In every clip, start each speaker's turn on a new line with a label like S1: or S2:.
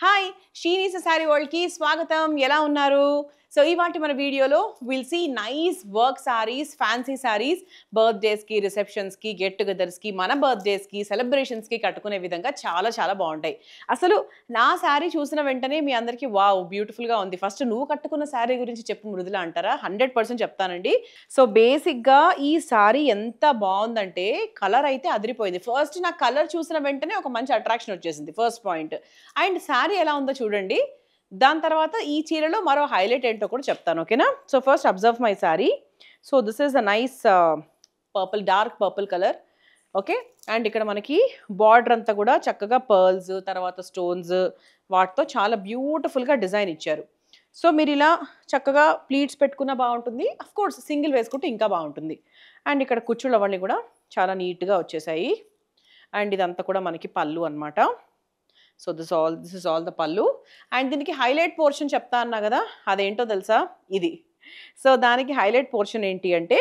S1: Hi షీనీస్ sari వరల్డ్కి స్వాగతం. ఎలా ఉన్నారు? సో ఇవాటి మన వీడియోలో will see nice work sarees, fancy sarees బర్త్డేస్కి, రిసెప్షన్స్కి, గెట్ టుగెదర్స్కి, మన బర్త్డేస్కి, సెలబ్రేషన్స్కి కట్టుకునే విధంగా చాలా చాలా బాగుంటాయి. అసలు నా శారీ చూసిన వెంటనే మీ అందరికీ వావ్ బ్యూటిఫుల్గా ఉంది, ఫస్ట్ నువ్వు కట్టుకున్న శారీ గురించి చెప్పు మృదుల అంటారా? 100% చెప్తానండి. సో బేసిక్గా ఈ శారీ ఎంత బాగుందంటే కలర్ అయితే అదిరిపోయింది. ఫస్ట్ నా కలర్ చూసిన వెంటనే ఒక మంచి అట్రాక్షన్ వచ్చేసింది, ఫస్ట్ పాయింట్. అండ్ శారీ ఎలా ఉందో చూడండి. దాని తర్వాత ఈ చీరలో మరో హైలైట్ ఏంటో కూడా చెప్తాను, ఓకేనా? So first observe my sari. So this is a nice purple, dark purple colour, okay. And ఇక్కడ మనకి బార్డర్ అంతా కూడా చక్కగా పర్ల్స్, తర్వాత స్టోన్స్, వాటితో చాలా బ్యూటిఫుల్గా డిజైన్ ఇచ్చారు. సో మీరు ఇలా చక్కగా ప్లీట్స్ పెట్టుకున్నా బాగుంటుంది, అఫ్ కోర్స్ సింగిల్ వేసుకుంటే ఇంకా బాగుంటుంది. అండ్ ఇక్కడ కుచ్చుళ్ళు అవన్నీ కూడా చాలా నీట్గా వచ్చేసాయి. అండ్ ఇదంతా కూడా మనకి పళ్ళు అనమాట. So this is all the పళ్ళు. అండ్ దీనికి హైలైట్ పోర్షన్ చెప్తా అన్నా కదా, అదేంటో తెలుసా? ఇది. సో దానికి హైలైట్ పోర్షన్ ఏంటి అంటే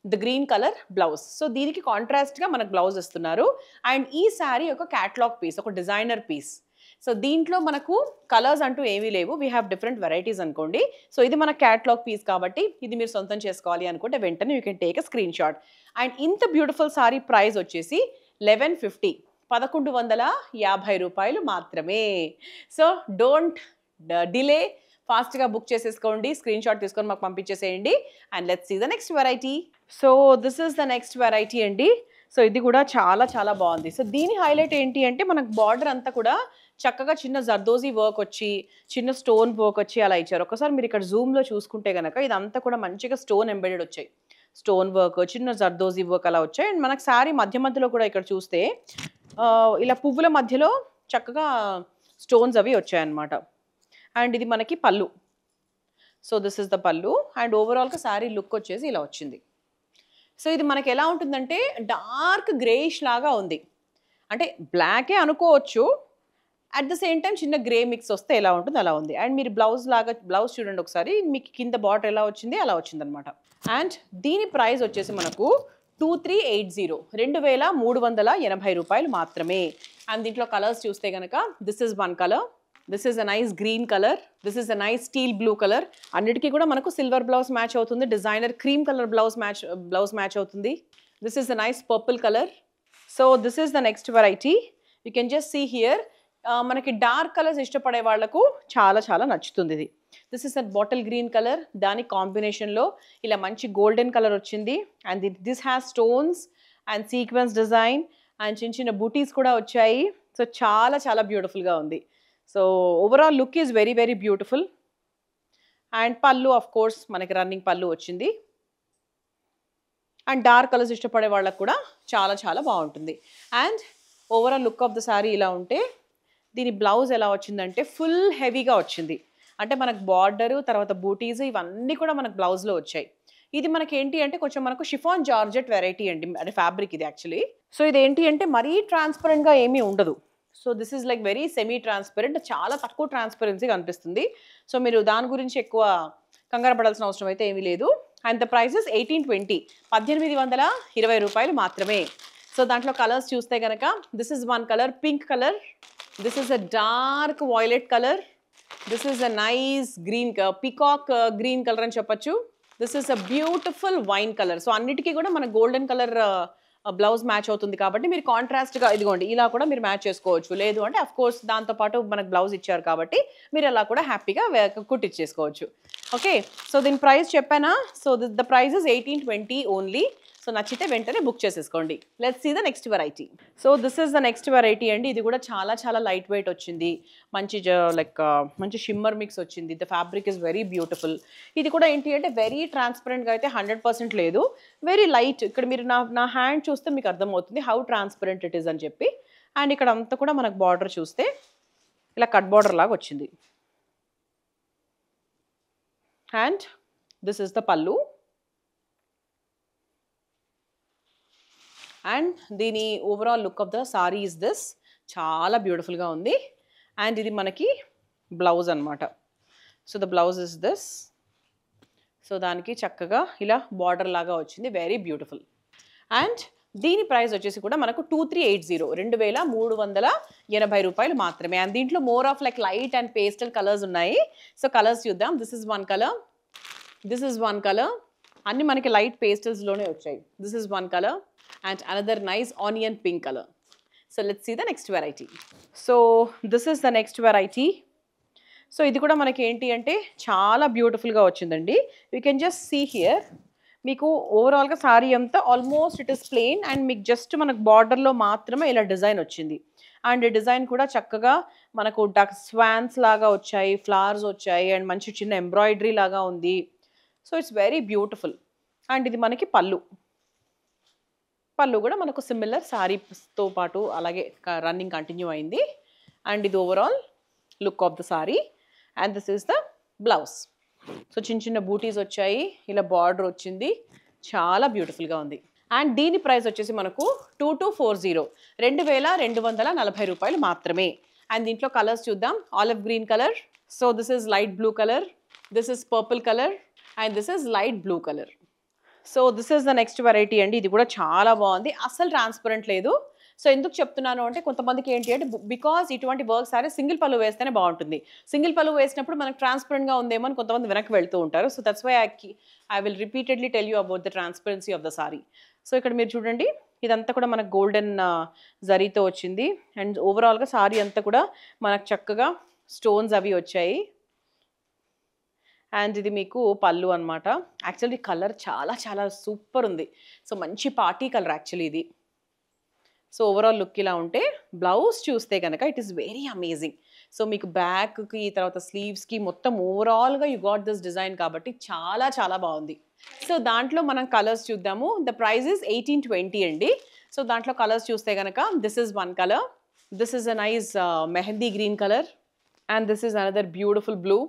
S1: the green colour blouse. So దీనికి కాంట్రాస్ట్గా మనకు బ్లౌజ్ ఇస్తున్నారు. అండ్ ఈ శారీ ఒక క్యాటలాగ్ పీస్, ఒక డిజైనర్ పీస్. సో దీంట్లో మనకు కలర్స్ అంటూ ఏమీ లేవు, వీ హ్యావ్ డిఫరెంట్ వెరైటీస్ అనుకోండి. సో ఇది మన క్యాటలాగ్ పీస్ కాబట్టి ఇది మీరు సొంతం చేసుకోవాలి అనుకుంటే వెంటనే you can take a screenshot. And ఇంత బ్యూటిఫుల్ సారీ ప్రైస్ వచ్చేసి 1150, 1150 రూపాయలు మాత్రమే. సో డోంట్ డిలే, ఫాస్ట్గా బుక్ చేసేసుకోండి, స్క్రీన్ షాట్ తీసుకొని మాకు పంపించేసేయండి. And let's see the next variety. So this is the next variety అండి. సో ఇది కూడా చాలా చాలా బాగుంది. సో దీని హైలైట్ ఏంటి అంటే మనకు బార్డర్ అంతా కూడా చక్కగా చిన్న జర్దోజీ వర్క్ వచ్చి, చిన్న స్టోన్ వర్క్ వచ్చి అలా ఇచ్చారు. ఒకసారి మీరు ఇక్కడ జూమ్లో చూసుకుంటే కనుక ఇదంతా కూడా మంచిగా స్టోన్ ఎంబెడెడ్ వచ్చాయి, స్టోన్ వర్క్, చిన్న జర్దోజీ వర్క్ అలా వచ్చాయి. అండ్ మనకు శారీ మధ్య మధ్యలో కూడా ఇక్కడ చూస్తే ఇలా పువ్వుల మధ్యలో చక్కగా స్టోన్స్ అవి వచ్చాయన్నమాట. అండ్ ఇది మనకి పళ్ళు. సో దిస్ ఇస్ ద పళ్ళు. అండ్ ఓవరాల్గా శారీ లుక్ వచ్చేసి ఇలా వచ్చింది. సో ఇది మనకి ఎలా ఉంటుందంటే డార్క్ గ్రేయిష్ లాగా ఉంది, అంటే బ్లాకే అనుకోవచ్చు, అట్ ద సేమ్ టైం చిన్న గ్రే మిక్స్ వస్తే ఎలా ఉంటుంది అలా ఉంది. అండ్ మీరు బ్లౌజ్ చూడండి ఒకసారి, మీకు కింద బార్డర్ ఎలా వచ్చింది అలా వచ్చిందనమాట. అండ్ దీని ప్రైస్ వచ్చేసి మనకు 2380, 2380 రూపాయలు మాత్రమే. అండ్ దీంట్లో కలర్స్ చూస్తే కనుక this is one colour, this is a nice green colour, this is a nice steel blue colour. అన్నిటికీ కూడా మనకు సిల్వర్ బ్లౌజ్ మ్యాచ్ అవుతుంది, designer cream colour blouse match అవుతుంది. This is a nice purple colour. So this is the next variety. You can just see here. మనకి dark colours ఇష్టపడే వాళ్లకు చాలా చాలా నచ్చుతుంది ఇది. This is a bottle green colour, దాని కాంబినేషన్లో ఇలా మంచి గోల్డెన్ కలర్ వచ్చింది. And this has stones and sequence design and చిన్న చిన్న బూటీస్ కూడా వచ్చాయి. సో చాలా చాలా బ్యూటిఫుల్గా ఉంది. So overall look is very very beautiful. And పళ్ళు ఆఫ్ కోర్స్ మనకి రన్నింగ్ పళ్ళు వచ్చింది. అండ్ డార్క్ కలర్స్ ఇష్టపడే వాళ్ళకు కూడా చాలా చాలా బాగుంటుంది. And overall look of the sari ఇలా ఉంటే దీని బ్లౌజ్ ఎలా వచ్చిందంటే ఫుల్ హెవీగా వచ్చింది. అంటే మనకు బార్డరు, తర్వాత బూటీస్ ఇవన్నీ కూడా మనకు బ్లౌజ్లో వచ్చాయి. ఇది మనకి ఏంటి అంటే కొంచెం మనకు షిఫాన్ జార్జెట్ వెరైటీ అండి, అంటే ఫ్యాబ్రిక్ ఇది యాక్చువల్లీ. సో ఇది ఏంటి అంటే మరీ ట్రాన్స్పరెంట్గా ఏమీ ఉండదు. So this is like very semi transparent, చాలా తక్కువ ట్రాన్స్పరెన్సీ కనిపిస్తుంది. సో మీరు దాని గురించి ఎక్కువ కంగారు పడాల్సిన అవసరం అయితే ఏమీ లేదు. అండ్ ద ప్రైసెస్ 1820, 1820 రూపాయలు మాత్రమే. సో దాంట్లో కలర్స్ చూస్తే కనుక this is one colour, pink colour, this is a dark violet colour, this is a nice green, peacock green colour అని చెప్పచ్చు. This is a beautiful wine colour. So అన్నిటికీ కూడా మన గోల్డెన్ కలర్ బ్లౌజ్ మ్యాచ్ అవుతుంది కాబట్టి మీరు కాంట్రాస్ట్గా ఇదిగోండి ఇలా కూడా మీరు మ్యాచ్ చేసుకోవచ్చు. లేదు అంటే అఫ్ కోర్స్ దాంతోపాటు మనకు బ్లౌజ్ ఇచ్చారు కాబట్టి మీరు అలా కూడా హ్యాపీగా కుట్టించేసుకోవచ్చు. ఓకే, సో దీని ప్రైస్ చెప్పానా? So the price is 1820 only. So నచ్చితే వెంటనే బుక్ చేసేసుకోండి. Let's see the next variety. So this is the next variety అండి. ఇది కూడా చాలా చాలా లైట్ వెయిట్ వచ్చింది, మంచి మంచి షిమ్మర్ మిక్స్ వచ్చింది. The fabric is very beautiful. ఇది కూడా ఏంటి అంటే వెరీ ట్రాన్స్పరెంట్గా అయితే 100% లేదు, వెరీ లైట్. ఇక్కడ మీరు నా హ్యాండ్ చూస్తే మీకు అర్థమవుతుంది హౌ ట్రాన్స్పరెంట్ ఇట్ ఈస్ అని చెప్పి. అండ్ ఇక్కడ అంతా కూడా మనకు బార్డర్ చూస్తే ఇలా కట్ బార్డర్ లాగా వచ్చింది. అండ్ దిస్ ఇస్ ద పళ్ళు. అండ్ దీని overall look of the sorry is this, చాలా బ్యూటిఫుల్గా ఉంది. అండ్ ఇది మనకి బ్లౌజ్ అనమాట. So the blouse is this. So దానికి చక్కగా ఇలా బార్డర్ లాగా వచ్చింది, వెరీ బ్యూటిఫుల్. అండ్ దీని ప్రైస్ వచ్చేసి కూడా మనకు 2380 2380 రూపాయలు మాత్రమే. అండ్ దీంట్లో more of like light and pastel colours ఉన్నాయి. సో కలర్స్ చూద్దాం. This is one colour, this is one colour, అన్ని మనకి లైట్ పేస్టల్స్లోనే వచ్చాయి. This is one colour and another nice onion pink colour. So let's see the next variety. So this is the next variety. So ఇది కూడా మనకి ఏంటి అంటే చాలా బ్యూటిఫుల్గా వచ్చిందండి. You can just see here. మీకు ఓవరాల్గా సారీ అంతా almost it is plain and మీకు జస్ట్ మనకు బార్డర్లో మాత్రమే ఇలా డిజైన్ వచ్చింది. అండ్ డిజైన్ కూడా చక్కగా మనకు డక్ స్వాన్స్ లాగా వచ్చాయి, ఫ్లవర్స్ వచ్చాయి అండ్ మంచి చిన్న ఎంబ్రాయిడరీ లాగా ఉంది. So it's very beautiful. And ఇది మనకి పళ్ళు కూడా మనకు సిమిలర్ సారీతో పాటు అలాగే రన్నింగ్ కంటిన్యూ అయింది. అండ్ ఇది overall look of the sorry. And this is the blouse. So చిన్న చిన్న బూటీస్ వచ్చాయి, ఇలా బార్డర్ వచ్చింది, చాలా బ్యూటిఫుల్గా ఉంది. అండ్ దీని ప్రైస్ వచ్చేసి మనకు 2240 2240 రూపాయలు మాత్రమే. అండ్ దీంట్లో కలర్స్ చూద్దాం. Olive green colour, so this is light blue colour, this is purple colour and this is light blue colour. So this is the next variety అండి. ఇది కూడా చాలా బాగుంది, అస్సలు ట్రాన్స్పరెంట్ లేదు. సో ఎందుకు చెప్తున్నాను అంటే కొంతమందికి ఏంటి అంటే బికాజ్ ఇటువంటి వర్క్ సారీ సింగిల్ పళ్ళు వేస్తేనే బాగుంటుంది. సింగిల్ పళ్ళు వేసినప్పుడు మనకు ట్రాన్స్పరెంట్గా ఉందేమో అని కొంతమంది వెనక్కి వెళ్తూ ఉంటారు. So that's why I will repeatedly tell you about the transparency of the sari. So ఇక్కడ మీరు చూడండి, ఇదంతా కూడా మనకు గోల్డెన్ జరీతో వచ్చింది. అండ్ ఓవరాల్గా సారీ అంతా కూడా మనకు చక్కగా స్టోన్స్ అవి వచ్చాయి. అండ్ ఇది మీకు పళ్ళు అనమాట. యాక్చువల్లీ కలర్ చాలా చాలా సూపర్ ఉంది. సో మంచి పార్టీ కలర్ యాక్చువల్లీ ఇది. సో ఓవరాల్ లుక్ ఇలా ఉంటే బ్లౌజ్ చూస్తే కనుక it is very amazing. So మీకు బ్యాక్కి తర్వాత స్లీవ్స్కి మొత్తం ఓవరాల్గా యూ గాట్ దిస్ డిజైన్ కాబట్టి చాలా చాలా బాగుంది. సో దాంట్లో మనం కలర్స్ చూద్దాము. ద ప్రైస్ ఇస్ 1820 అండి. సో దాంట్లో కలర్స్ చూస్తే కనుక this is one colour, this is a nice mehndi green colour and this is another beautiful blue,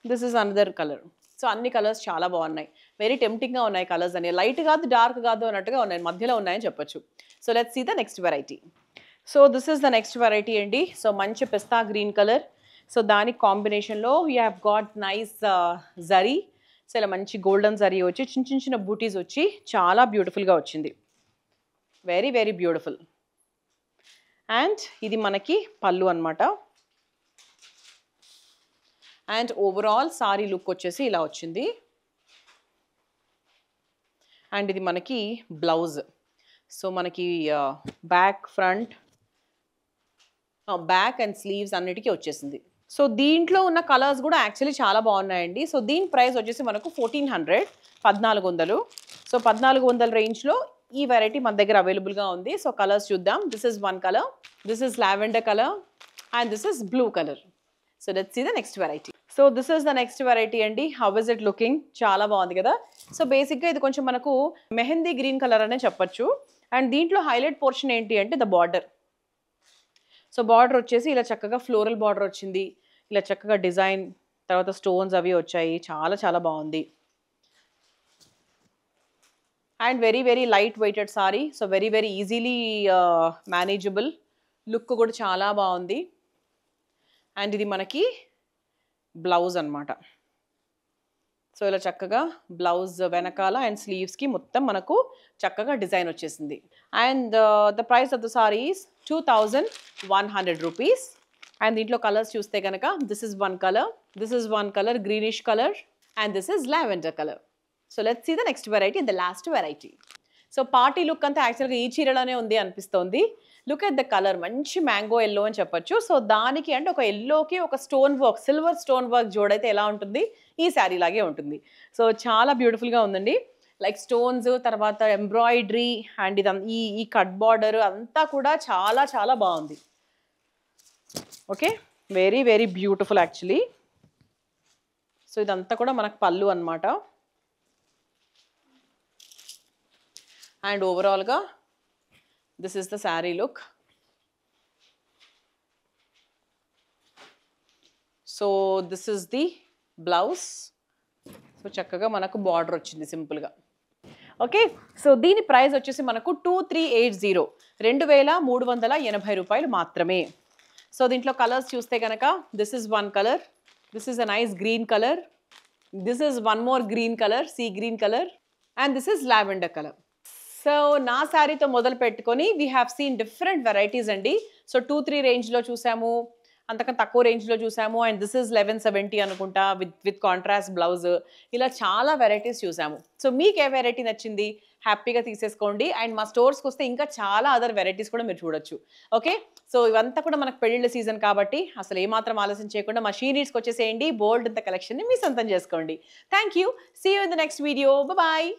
S1: this is another colour. So అన్ని కలర్స్ చాలా బాగున్నాయి, వెరీ టెంప్టింగ్గా ఉన్నాయి కలర్స్ అని. లైట్ కాదు డార్క్ కాదు అన్నట్టుగా ఉన్నాయి, మధ్యలో ఉన్నాయని చెప్పొచ్చు. So let's see the next variety. So this is the next variety అండి. సో మంచి పిస్తా గ్రీన్ కలర్. సో దానికి కాంబినేషన్లో you have got nice zari. So ఇలా మంచి గోల్డెన్ జరీ వచ్చి చిన్న చిన్న బూటీస్ వచ్చి చాలా బ్యూటిఫుల్గా వచ్చింది, వెరీ వెరీ బ్యూటిఫుల్. అండ్ ఇది మనకి పళ్ళు అనమాట. అండ్ ఓవరాల్ సారీ లుక్ వచ్చేసి ఇలా వచ్చింది. అండ్ ఇది మనకి బ్లౌజ్. సో మనకి back front back and sleeves అన్నిటికీ వచ్చేసింది. సో దీంట్లో ఉన్న కలర్స్ కూడా యాక్చువల్లీ చాలా బాగున్నాయండి. సో దీని ప్రైస్ వచ్చేసి మనకు 1400 1400. సో 1400 రేంజ్లో ఈ వెరైటీ మన దగ్గర అవైలబుల్గా ఉంది. సో కలర్స్ చూద్దాం. This is one colour, this is lavender colour and this is blue colour. So let's see the next variety. So this is the next variety అండి. How is it looking? చాలా బాగుంది కదా. So బేసిక్గా ఇది కొంచెం మనకు mehndi green colour అనే చెప్పొచ్చు. అండ్ దీంట్లో హైలైట్ పోర్షన్ ఏంటి అంటే ద బార్డర్. సో బార్డర్ వచ్చేసి ఇలా చక్కగా ఫ్లోరల్ బార్డర్ వచ్చింది, ఇలా చక్కగా డిజైన్, తర్వాత స్టోన్స్ అవి వచ్చాయి, చాలా చాలా బాగుంది. And very very light weighted sari. So very very easily manageable. Look కూడా చాలా బాగుంది. అండ్ ఇది మనకి బ్లౌజ్ అనమాట. సో ఇలా చక్కగా బ్లౌజ్ వెనకాల అండ్ స్లీవ్స్కి మొత్తం మనకు చక్కగా డిజైన్ వచ్చేసింది. And the price of the sari is 2100 rupees. And దీంట్లో కలర్స్ చూస్తే కనుక this is one colour, this is one colour greenish colour and this is lavender colour. So let's see the next variety, the last variety. So party look అంతా యాక్చువల్గా ఈ చీరలోనే ఉంది అనిపిస్తోంది. Look at the colour, మంచి mango yellow అని చెప్పొచ్చు. సో దానికి అంటే ఒక ఎల్లోకి ఒక stone work, silver stone work జోడైతే ఎలా ఉంటుంది, ఈ శారీ లాగే ఉంటుంది. సో చాలా బ్యూటిఫుల్గా ఉందండి. లైక్ స్టోన్స్, తర్వాత ఎంబ్రాయిడరీ అండ్ ఇది ఈ కట్ బార్డర్ అంతా కూడా చాలా చాలా బాగుంది. Okay, very very beautiful actually. So ఇదంతా కూడా మనకు పళ్ళు అనమాట. అండ్ ఓవరాల్గా this is the saree look. So this is the blouse. So చక్కగా మనకు బార్డర్ వచ్చింది సింపుల్గా. ఓకే, సో దీని ప్రైస్ వచ్చేసి మనకు 2380 2380 రూపాయలు మాత్రమే. సో దీంట్లో కలర్స్ చూస్తే కనుక this is one colour, this is a nice green colour, this is one more green colour, sea green colour and this is lavender colour. So నా శారీతో మొదలు పెట్టుకొని we have seen different varieties అండి. So 2-3 రేంజ్‌లో చూసాము. అంతకన్నా తక్కువ రేంజ్‌లో చూసాము. అండ్ దిస్ ఈస్ 1170 అనుకుంటా విత్ కాంట్రాస్ట్ బ్లౌజ్. ఇలా చాలా వెరైటీస్ చూసాము. సో మీకు ఏ వెరైటీ నచ్చింది? హ్యాపీగా తీసేసుకోండి. అండ్ మా స్టోర్స్‌కొస్తే ఇంకా చాలా అదర్ వెరైటీస్ కూడా మీరు చూడొచ్చు. ఓకే. సో ఇవంతా కూడా మనకు పెళ్ళిళ్ళ సీజన్ కాబట్టి అసలు ఏమాత్రం ఆలస్యం చేయకుండా మా షీ నీడ్స్‌కొచ్చేసేయండి. బోలెడంత కలెక్షన్‌ని మీ సొంతం చేసుకోండి. Thank you. See you in the next video. Bye.